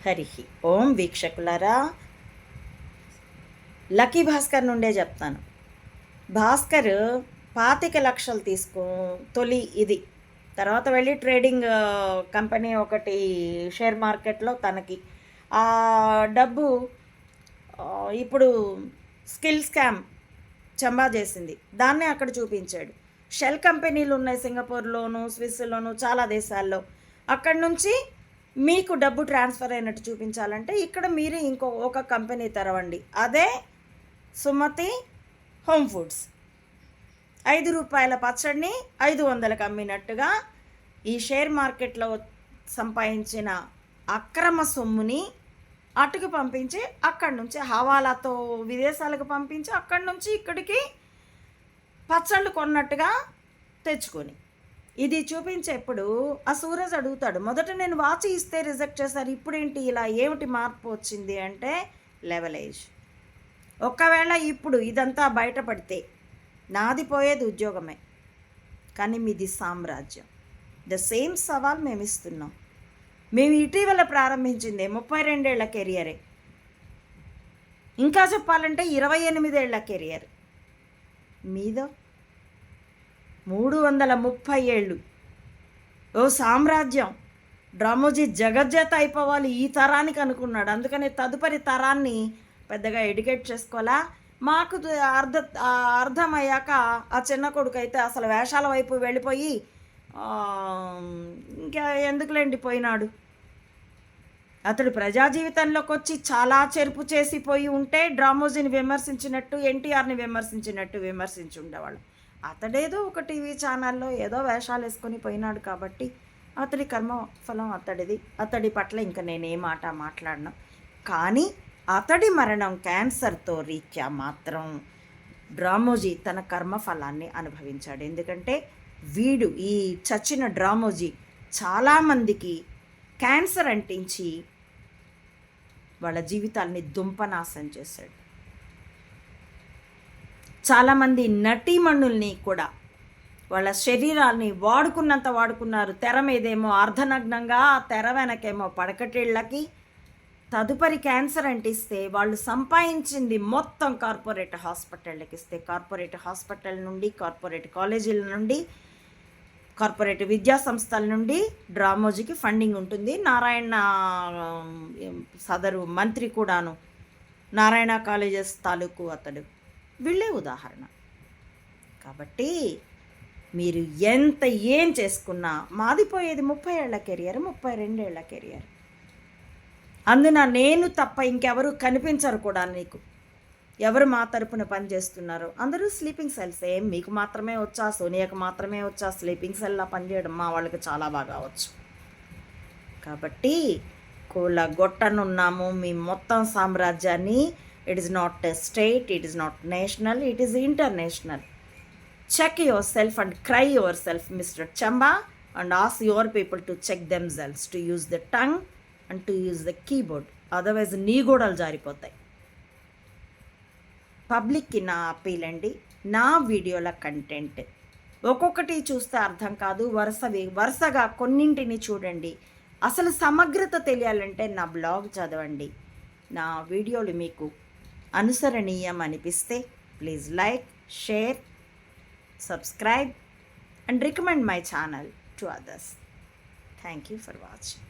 హరి ఓం వీక్షకులారా, lucky Bhaskar నుండే చెప్తాను. భాస్కర్ 25 లక్షలు తొలి ఇది తర్వాత వెళ్ళి ట్రేడింగ్ కంపెనీ ఒకటి షేర్ మార్కెట్లో తనకి ఆ డబ్బు ఇప్పుడు స్కిల్ స్కామ్ చంబా చేసింది. దాన్నే అక్కడ చూపించాడు. షెల్ కంపెనీలు ఉన్నాయి సింగపూర్లోను, స్విస్లోను, చాలా దేశాల్లో. అక్కడి నుంచి మీకు డబ్బు ట్రాన్స్ఫర్ అయినట్టు చూపించాలంటే ఇక్కడ మీరు ఒక కంపెనీ తెరవండి. అదే సుమతి హోమ్ ఫుడ్స్. ₹5 పచ్చడిని 500కి అమ్మినట్టుగా ఈ షేర్ మార్కెట్లో సంపాదించిన అక్రమ సొమ్ముని అటుకు పంపించి అక్కడి నుంచి హవాలాతో విదేశాలకు పంపించి అక్కడి నుంచి ఇక్కడికి పచ్చళ్ళు కొన్నట్టుగా తెచ్చుకొని ఇది చూపించేప్పుడు ఆ సూరజ్ అడుగుతాడు, మొదట నేను వాచ్ ఇస్తే రిజెక్ట్ చేశారు, ఇప్పుడేంటి ఇలా, ఏమిటి మార్పు వచ్చింది అంటే లెవలేజ్. ఒకవేళ ఇప్పుడు ఇదంతా బయటపడితే నాది పోయేది ఉద్యోగమే, కానీ మీది సామ్రాజ్యం. ద సేమ్ సవాల్ మేము ఇస్తున్నాం. మేము ఇటీవల ప్రారంభించింది 32 ఏళ్ల కెరియరే, ఇంకా చెప్పాలంటే 28 ఏళ్ల కెరియర్. మీద 330 ఏళ్ళు. ఓ సామ్రాజ్యం. డ్రామోజీ జగజ్జేత అయిపోవాలి ఈ తరానికి అనుకున్నాడు. అందుకని తదుపరి తరాన్ని పెద్దగా ఎడ్యుకేట్ చేసుకోవాలా. మాకు అర్థమయ్యాక ఆ చిన్న కొడుకు అయితే అసలు వేషాల వైపు వెళ్ళిపోయి ఇంకా ఎందుకులేండి పోయినాడు. అతడు ప్రజా జీవితంలోకి వచ్చి చాలా చెరుపు చేసిపోయి ఉంటే డ్రామోజీని విమర్శించినట్టు, ఎన్టీఆర్ని విమర్శించినట్టు విమర్శించి ఉండేవాళ్ళు. అతడేదో ఒక టీవీ ఛానల్లో ఏదో వేషాలు వేసుకొని పోయినాడు కాబట్టి అతడి కర్మఫలం అతడిది. అతడి పట్ల ఇంకా నేనే మాట మాట్లాడను. కానీ అతడి మరణం క్యాన్సర్తో రీత్యా మాత్రం డ్రామోజీ తన కర్మఫలాన్ని అనుభవించాడు. ఎందుకంటే ఈ చచ్చిన డ్రామోజీ చాలామందికి క్యాన్సర్ అంటించి వాళ్ళ జీవితాల్ని దుంపనాశం చేశాడు. చాలామంది నటీమణుల్ని కూడా వాళ్ళ శరీరాల్ని వాడుకున్నారు. తెర మీదేమో అర్ధనగ్నంగా, తెర వెనకేమో పడకటిళ్ళకి. తదుపరి క్యాన్సర్ అంటిస్తే వాళ్ళు సంపాదించింది మొత్తం కార్పొరేట్ హాస్పిటళ్ళకి ఇస్తే, కార్పొరేట్ హాస్పిటల్ నుండి, కార్పొరేట్ కాలేజీల నుండి, కార్పొరేట్ విద్యా సంస్థల నుండి డ్రామోజీకి ఫండింగ్ ఉంటుంది. నారాయణ సదరు మంత్రి కూడాను నారాయణ కాలేజెస్ తాలూకు అతడు. వీళ్ళే ఉదాహరణ. కాబట్టి మీరు ఎంత ఏం చేసుకున్నా మాదిపోయేది 30 ఏళ్ల కెరియర్, 32 ఏళ్ల కెరియర్. అందున నేను తప్ప ఇంకెవరు కనిపించరు కూడా. నీకు ఎవరు మా తరపున పనిచేస్తున్నారు అందరూ స్లీపింగ్ సెల్స్. ఏం మీకు మాత్రమే వచ్చా, సోనియాకు మాత్రమే వచ్చా స్లీపింగ్ సెల్లా పనిచేయడం? మా వాళ్ళకి చాలా బాగా వచ్చు. కాబట్టి కూలగొట్టనున్నాము మీ మొత్తం సామ్రాజ్యాన్ని. It is not a state, it is not national, it is international. Check yourself and cry yourself mister Chamba, and ask your people to check themselves to use the tongue and to use the keyboard. Otherwise నీ గోడలు జారిపోతాయి. పబ్లిక్కి నా appeal అండి, నా వీడియోల content ఒక్కొక్కటి చూస్తే అర్థం కాదు, వరుసగా కొన్నింటిని చూడండి. అసలు సమగ్రత తెలియాలంటే నా బ్లాగ్ చదవండి. నా వీడియోలు మీకు అనుసరణీయం అనిపిస్తే please like, share, subscribe and recommend my channel to others. Thank you for watching.